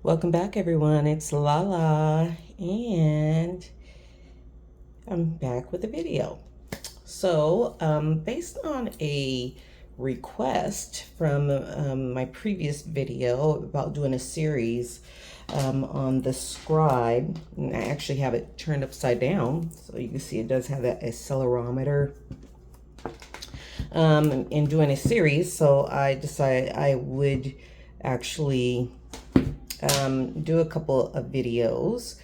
Welcome back, everyone. It's Lala, and I'm back with a video. So, based on a request from my previous video about doing a series on the scribe, and I actually have it turned upside down, so you can see it does have that accelerometer. In doing a series, so I decided I would actually do a couple of videos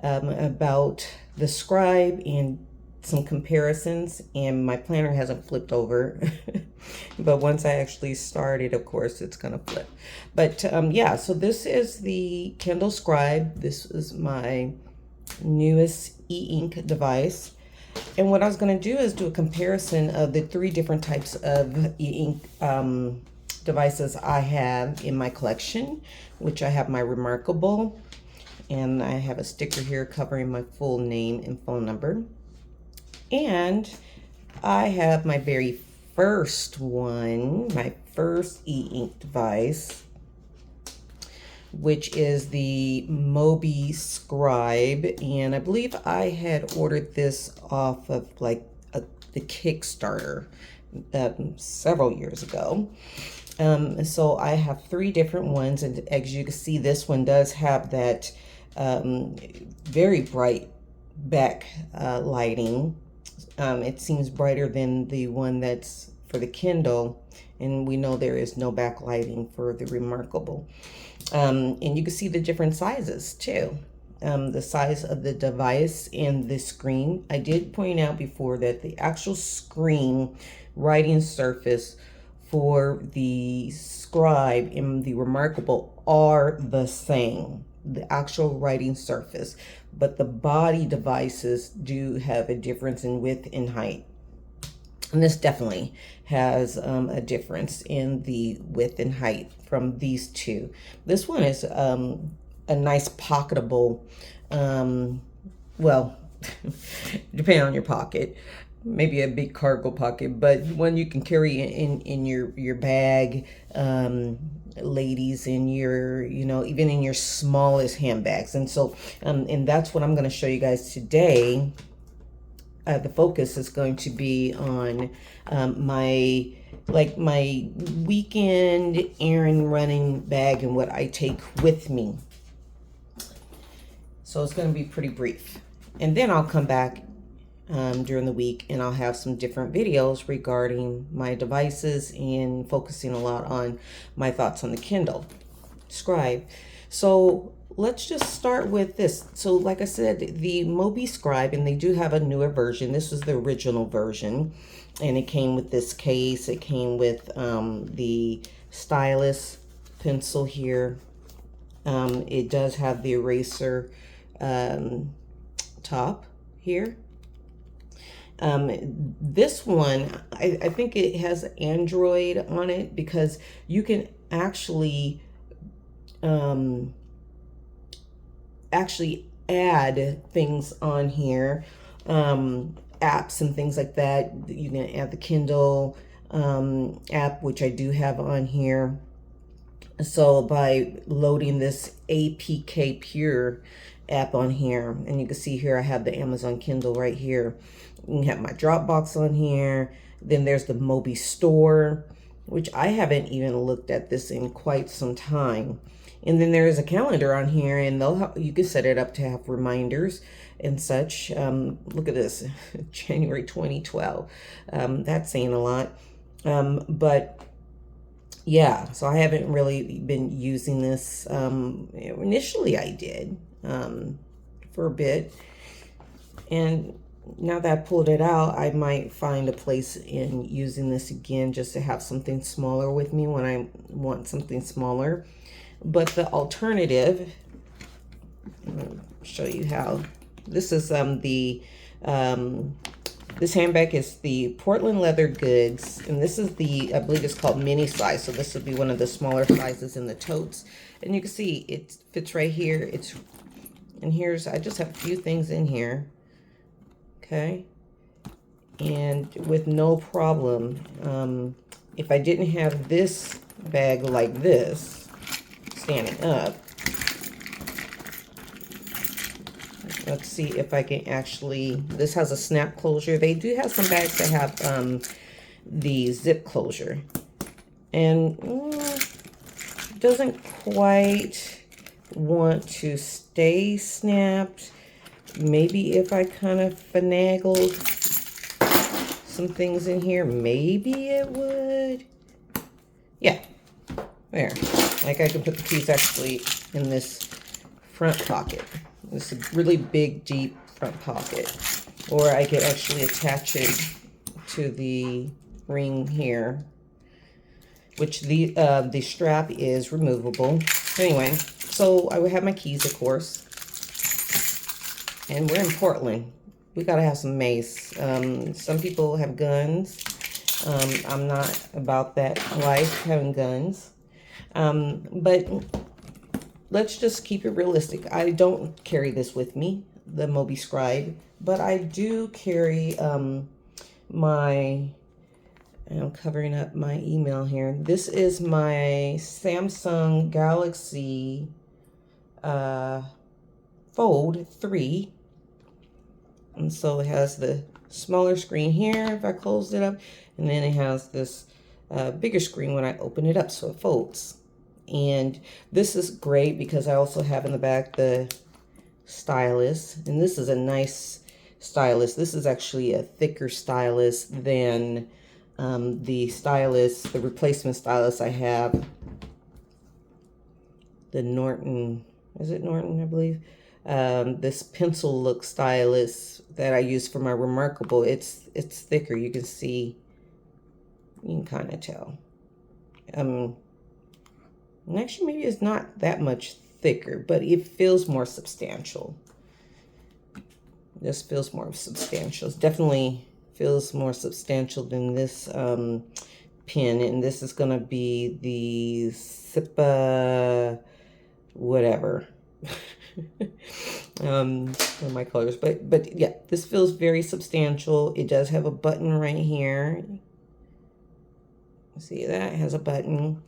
about the scribe and some comparisons, and my planner hasn't flipped over but once I actually start it, of course it's gonna flip. But yeah, so this is the Kindle Scribe. This is my newest e-ink device, and what I was going to do is do a comparison of the three different types of e-ink devices I have in my collection, which I have my Remarkable, and I have a sticker here covering my full name and phone number. And I have my very first one, my first e-ink device, which is the Moby Scribe, and I believe I had ordered this off of like the Kickstarter several years ago. So I have three different ones, and as you can see, this one does have that very bright back lighting. It seems brighter than the one that's for the Kindle, and we know there is no backlighting for the Remarkable. And you can see the different sizes too. The size of the device and the screen. I did point out before that the actual screen writing surface for the scribe and the Remarkable are the same, the actual writing surface, but the body devices do have a difference in width and height. And this definitely has a difference in the width and height from these two. This one is a nice pocketable, well, depending on your pocket, maybe a big cargo pocket, but one you can carry in your bag, ladies, in your, even in your smallest handbags. And so, and that's what I'm going to show you guys today. The focus is going to be on my weekend errand running bag and what I take with me. So it's going to be pretty brief. And then I'll come back during the week and I'll have some different videos regarding my devices and focusing a lot on my thoughts on the Kindle Scribe. So let's just start with this. So like I said, the Moby Scribe, and they do have a newer version. This was the original version, and it came with this case. It came with the stylus pencil here. It does have the eraser top here. This one, I think it has Android on it, because you can actually add things on here, apps and things like that. You can add the Kindle app, which I do have on here. So by loading this APK Pure app on here, and you can see here I have the Amazon Kindle right here. You can have my Dropbox on here. Then there's the Moby Store, which I haven't even looked at this in quite some time. And then there is a calendar on here, and you can set it up to have reminders and such. Look at this, January 2012. That's saying a lot. But yeah, so I haven't really been using this. Initially I did for a bit. And now that I pulled it out, I might find a place in using this again, just to have something smaller with me when I want something smaller. But the alternative, I'll show you how. This is this handbag is the Portland Leather Goods, and this is the, I believe it's called mini size. So this would be one of the smaller sizes in the totes. And you can see it fits right here. And here's, I just have a few things in here. Okay. And with no problem, if I didn't have this bag like this, standing up, Let's see if I can actually, this has a snap closure. They do have some bags that have the zip closure. And doesn't quite want to stay snapped. Maybe if I kind of finagled some things in here, maybe it would. Yeah, there. Like I can put the keys actually in this front pocket. This is a really big, deep front pocket. Or I could actually attach it to the ring here, which the strap is removable. Anyway, so I would have my keys, of course. And we're in Portland. We gotta have some mace. Some people have guns. I'm not about that life, having guns. But let's just keep it realistic. I don't carry this with me, the Moby Scribe, but I do carry my, I'm covering up my email here. This is my Samsung Galaxy Fold 3. And so it has the smaller screen here if I close it up, and then it has this bigger screen when I open it up, so it folds. And this is great because I also have in the back the stylus, and this is a nice stylus. This is actually a thicker stylus than the stylus, the replacement stylus I have, the Norton, is it Norton, I believe? This pencil look stylus that I use for my Remarkable. It's thicker. You can see, you can kind of tell. And actually maybe it's not that much thicker, but it feels more substantial. This feels more substantial. It definitely feels more substantial than this pen, and this is gonna be the Sipa whatever. One of my colors, but yeah, this feels very substantial. It does have a button right here. See that? It has a button.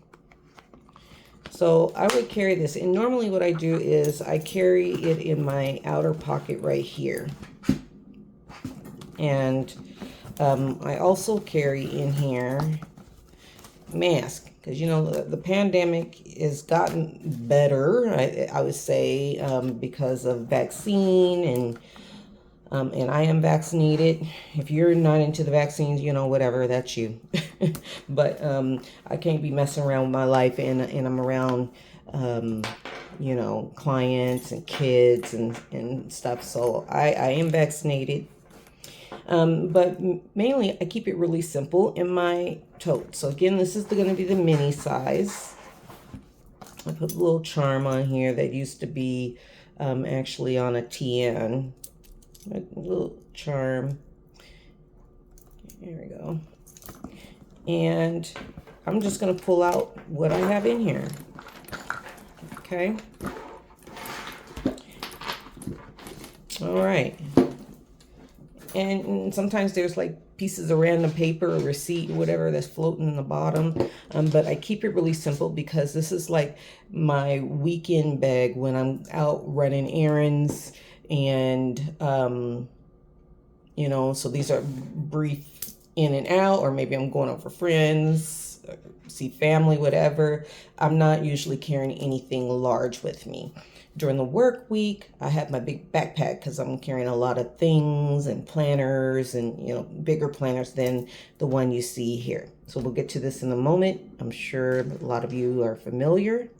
So I would carry this, and normally what I do is I carry it in my outer pocket right here. And I also carry in here mask, because you know the pandemic has gotten better, I would say, because of vaccine, and I am vaccinated. If you're not into the vaccines, you know, whatever, that's you. But I can't be messing around with my life, and I'm around you know, clients and kids and stuff, so I am vaccinated. But mainly I keep it really simple in my tote. So again, this is going to be the mini size. I put a little charm on here that used to be actually on a TN. A little charm. There we go. And I'm just going to pull out what I have in here. Okay. All right. And sometimes there's like pieces of random paper or receipt or whatever that's floating in the bottom. But I keep it really simple because this is like my weekend bag when I'm out running errands. And, you know, so these are brief in and out, or maybe I'm going out for friends, see family, whatever. I'm not usually carrying anything large with me. During the work week, I have my big backpack because I'm carrying a lot of things and planners and, you know, bigger planners than the one you see here. So we'll get to this in a moment. I'm sure a lot of you are familiar.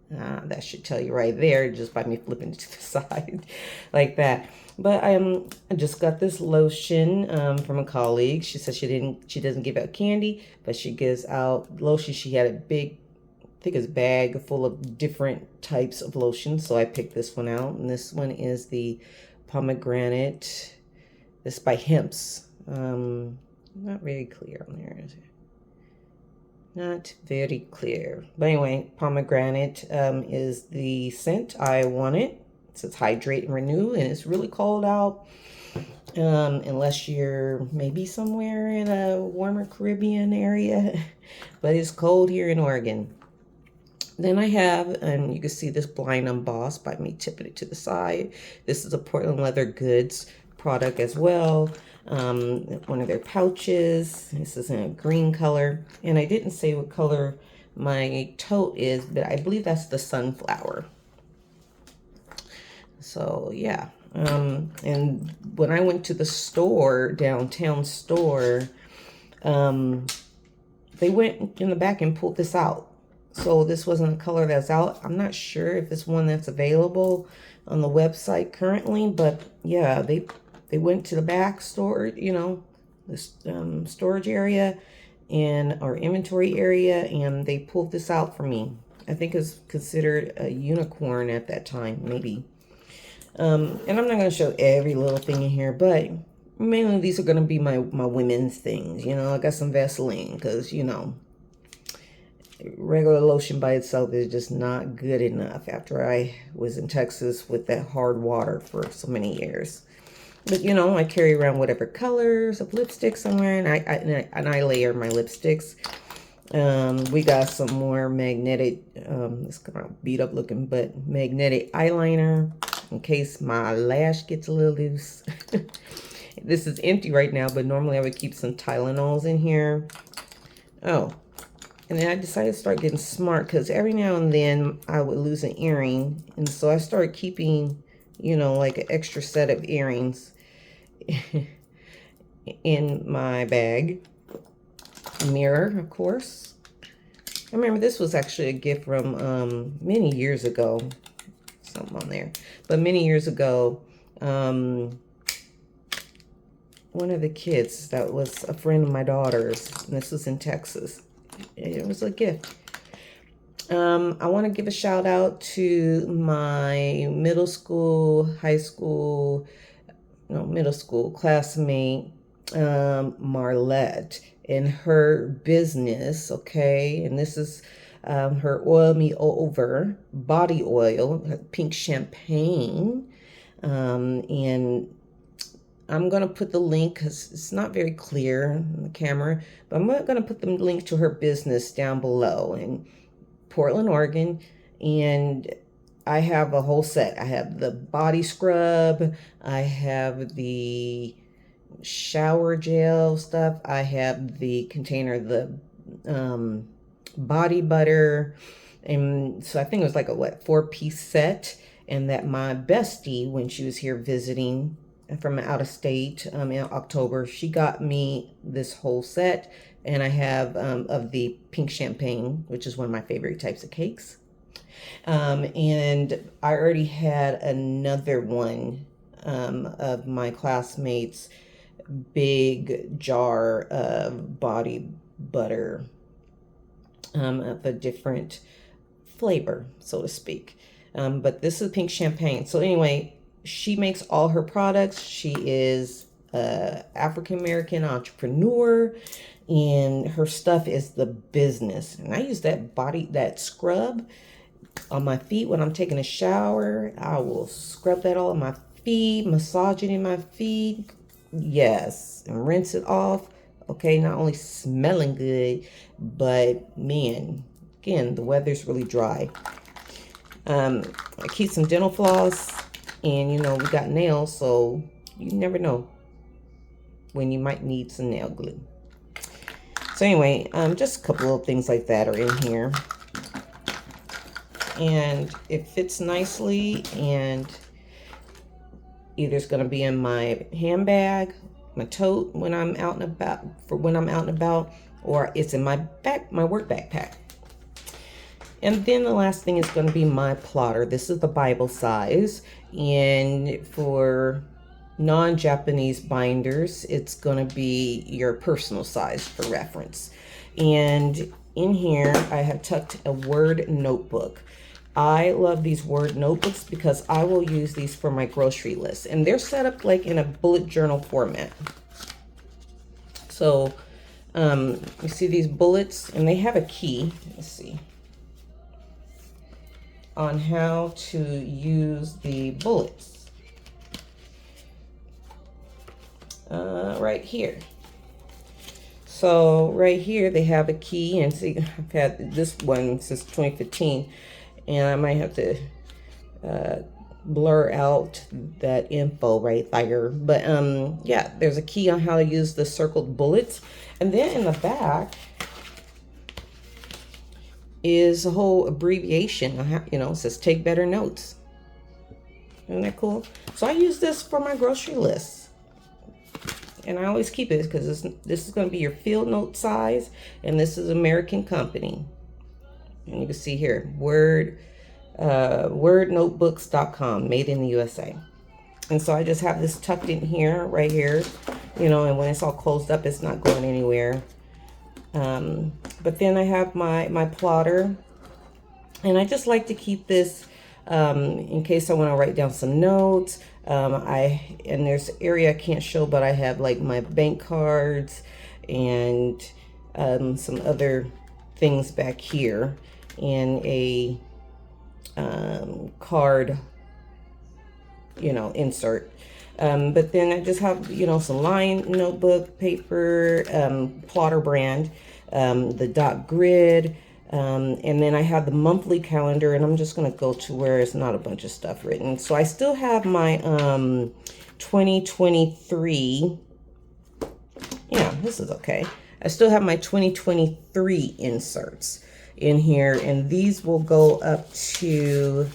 That should tell you right there just by me flipping it to the side like that. But I just got this lotion from a colleague. She said she doesn't give out candy, but she gives out lotion. She had a big, I think it's bag full of different types of lotion. So I picked this one out, and this one is the pomegranate. This is by Hemp's. Not very clear on there, is it? Not very clear. But anyway, pomegranate is the scent I wanted. It says hydrate and renew, and it's really cold out. Unless you're maybe somewhere in a warmer Caribbean area. But it's cold here in Oregon. Then I have, and you can see this blind embossed by me tipping it to the side. This is a Portland Leather Goods product as well. One of their pouches. This is in a green color. And I didn't say what color my tote is, but I believe that's the sunflower. So yeah. And when I went to the store, downtown store, they went in the back and pulled this out. So this wasn't a color that's out. I'm not sure if it's one that's available on the website currently, but yeah, they went to the back store, you know, this storage area and our inventory area, and they pulled this out for me. I think it's considered a unicorn at that time, maybe. And I'm not going to show every little thing in here, but mainly these are going to be my women's things. You know, I got some Vaseline because, you know, regular lotion by itself is just not good enough after I was in Texas with that hard water for so many years. But, you know, I carry around whatever colors of lipsticks I'm wearing, and I layer my lipsticks. We got some more magnetic, it's kind of beat up looking, but magnetic eyeliner in case my lash gets a little loose. This is empty right now, but normally I would keep some Tylenols in here. Oh, and then I decided to start getting smart because every now and then I would lose an earring. And so I started keeping, you know, like an extra set of earrings in my bag. Mirror, of course. I remember this was actually a gift from many years ago. Something on there. But many years ago, one of the kids that was a friend of my daughter's, and this was in Texas. It was a gift. I want to give a shout out to my middle school classmate, Marlette, and her business, okay? And this is her Oil Me Over body oil, pink champagne. And I'm going to put the link because it's not very clear on the camera, but I'm going to put the link to her business down below in Portland, Oregon. And I have a whole set. I have the body scrub. I have the shower gel stuff. I have the container, the body butter. And so I think it was like a 4-piece set. And that my bestie, when she was here visiting from out of state in October, she got me this whole set. And I have of the pink champagne, which is one of my favorite types of cakes. And I already had another one of my classmates' big jar of body butter of a different flavor, so to speak. But this is pink champagne. So anyway, she makes all her products. She is an African-American entrepreneur, and her stuff is the business. And I use that scrub on my feet when I'm taking a shower. I will scrub that all on my feet, massage it in my feet. Yes, and rinse it off. Okay, not only smelling good, but man, again, the weather's really dry. I keep some dental floss, and you know, we got nails, so you never know when you might need some nail glue. So anyway, just a couple of things like that are in here. And it fits nicely, and either it's going to be in my handbag, my tote when I'm out and about, or it's in my work backpack. And then the last thing is going to be my plotter. This is the Bible size, and for non-Japanese binders, it's going to be your personal size for reference. And in here, I have tucked a Word notebook. I love these Word notebooks because I will use these for my grocery list. And they're set up like in a bullet journal format. So, you see these bullets, and they have a key. Let's see. On how to use the bullets. Right here. So right here they have a key, and see, I've had this one since 2015, and I might have to blur out that info right there. But yeah, there's a key on how to use the circled bullets, and then in the back is a whole abbreviation. You know, it says take better notes. Isn't that cool? So I use this for my grocery list. And I always keep it because this is going to be your field note size. And this is American company. And you can see here, wordnotebooks.com, made in the USA. And so I just have this tucked in here, right here. You know, and when it's all closed up, it's not going anywhere. But then I have my plotter. And I just like to keep this in case I want to write down some notes. And there's an area I can't show, but I have like my bank cards and some other things back here, and a card, you know, insert. But then I just have, you know, some line notebook paper, plotter brand, the dot grid. And then I have the monthly calendar, and I'm just going to go to where it's not a bunch of stuff written. So I still have my 2023. Yeah, this is okay. I still have my 2023 inserts in here, and these will go up to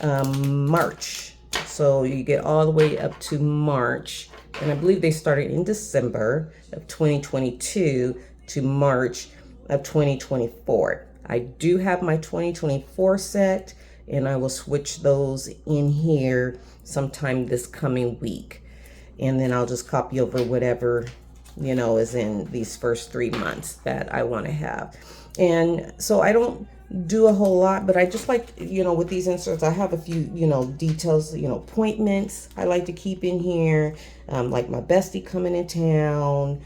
March. So you get all the way up to March, and I believe they started in December of 2022 to March of 2024. I do have my 2024 set, and I will switch those in here sometime this coming week. And then I'll just copy over whatever, you know, is in these first 3 months that I want to have. And so I don't do a whole lot, but I just like, you know, with these inserts, I have a few, you know, details, you know, appointments I like to keep in here, like my bestie coming in town,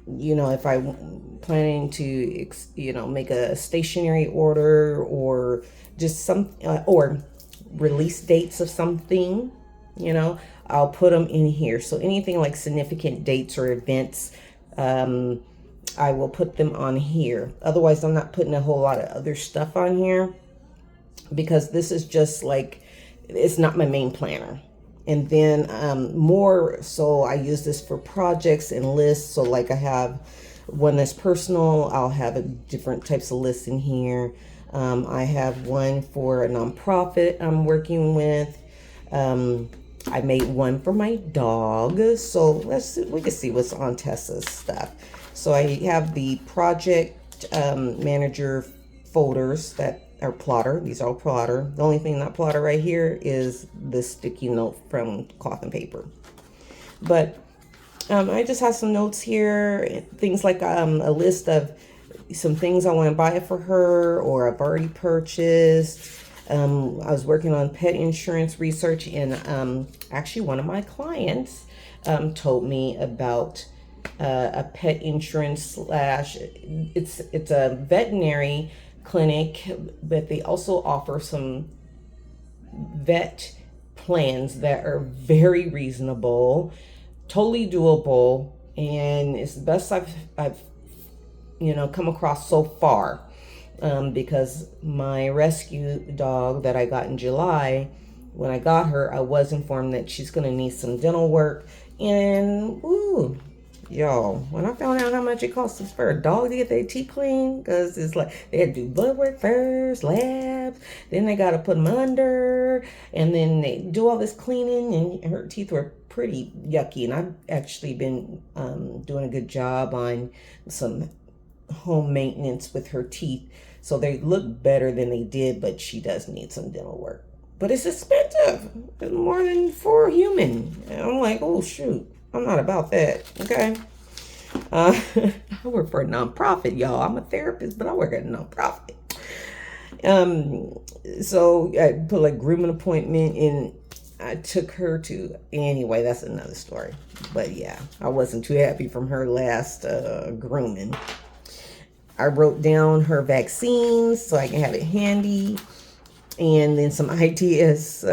you know, if I'm planning to, you know, make a stationery order, or just some, or release dates of something, you know, I'll put them in here. So anything like significant dates or events, I will put them on here. Otherwise, I'm not putting a whole lot of other stuff on here, because this is just like, it's not my main planner. And then more so I use this for projects and lists. So like I have one that's personal, I'll have different types of lists in here. I have one for a nonprofit I'm working with. I made one for my dog. So we can see what's on Tessa's stuff. So I have the project manager folders that are plotter. These are all plotter. The only thing not plotter right here is this sticky note from Cloth and Paper. But I just have some notes here, things like a list of some things I want to buy for her, or I've already purchased. I was working on pet insurance research, and actually one of my clients told me about a pet insurance slash, it's a veterinary clinic, but they also offer some vet plans that are very reasonable, totally doable, and it's the best I've you know, come across so far. Because my rescue dog that I got in July, when I got her, I was informed that she's going to need some dental work. And ooh, y'all, when I found out how much it costs for a dog to get their teeth cleaned, because it's like they had to do blood work first, labs, then they got to put them under, and then they do all this cleaning, and her teeth were pretty yucky. And I've actually been doing a good job on some home maintenance with her teeth, so they look better than they did, but she does need some dental work. But it's expensive. It's more than for a human. And I'm like, oh shoot, I'm not about that. Okay. I work for a nonprofit, y'all. I'm a therapist, but I work at a nonprofit. So I put like grooming appointment in. I took her to, anyway, that's another story. But yeah, I wasn't too happy from her last grooming. I wrote down her vaccines so I can have it handy. And then some ideas,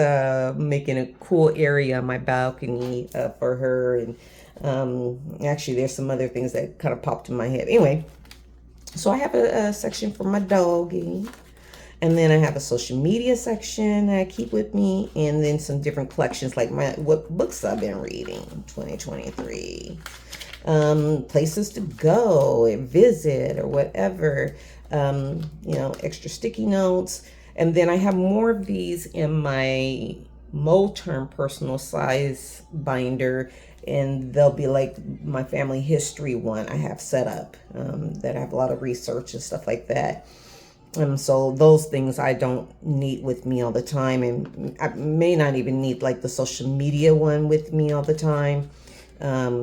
making a cool area on my balcony for her. And Actually, there's some other things that kind of popped in my head. Anyway, so I have a section for my doggy. And then I have a social media section that I keep with me, and then some different collections like what books I've been reading 2023, places to go and visit or whatever, extra sticky notes. And then I have more of these in my Molterm personal size binder, and they'll be like my family history one I have set up, that I have a lot of research and stuff like that. So those things I don't need with me all the time, and I may not even need like the social media one with me all the time,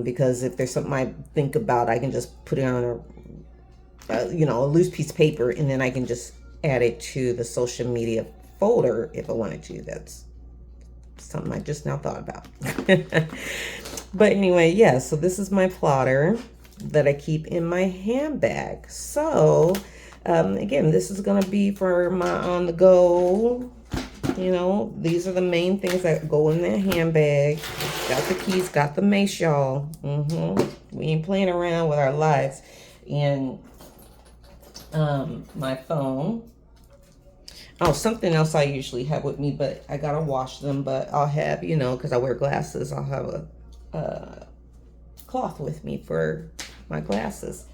because if there's something I think about, I can just put it on a loose piece of paper, and then I can just add it to the social media folder if I wanted to. That's something I just now thought about. But anyway, yeah, so this is my plotter that I keep in my handbag. So again, this is going to be for my on the go. These are the main things that go in that handbag. Got the keys, got the mace, y'all. We ain't playing around with our lives. And my phone. Oh, something else I usually have with me, but I gotta wash them. But I'll have, because I wear glasses, I'll have a cloth with me for my glasses.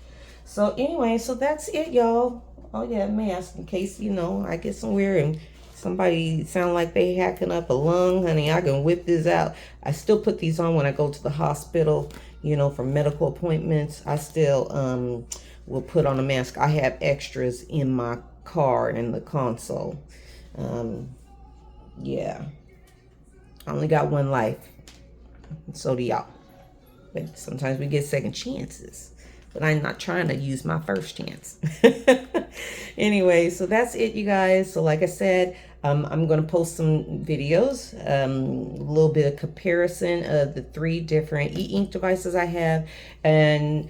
So anyway, so that's it, y'all. Oh yeah, mask in case, I get somewhere and somebody sound like they hacking up a lung, honey, I can whip this out. I still put these on when I go to the hospital, for medical appointments. I still will put on a mask. I have extras in my car in the console. Yeah. I only got one life. So do y'all. But sometimes we get second chances. But I'm not trying to use my first chance. Anyway, so that's it, you guys. So like I said, I'm going to post some videos, a little bit of comparison of the 3 different e-ink devices I have, and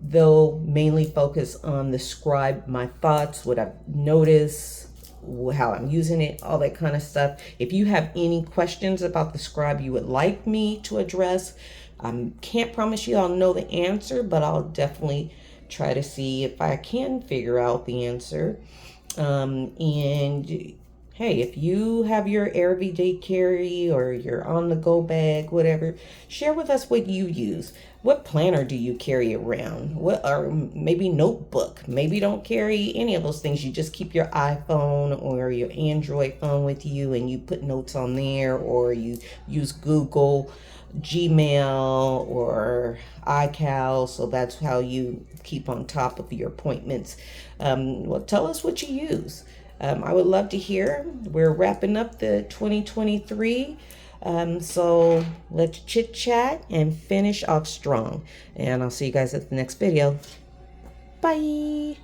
they'll mainly focus on the scribe, my thoughts, what I've noticed, how I'm using it, all that kind of stuff. If you have any questions about the scribe you would like me to address, I can't promise you I'll know the answer, but I'll definitely try to see if I can figure out the answer. And hey, if you have your everyday carry or your on-the-go bag, whatever, share with us what you use. What planner do you carry around? Or maybe notebook. Maybe don't carry any of those things. You just keep your iPhone or your Android phone with you and you put notes on there, or you use Google, Gmail, or iCal. So that's how you keep on top of your appointments. Well, tell us what you use. I would love to hear. We're wrapping up the 2023. So let's chit chat and finish off strong. And I'll see you guys at the next video. Bye.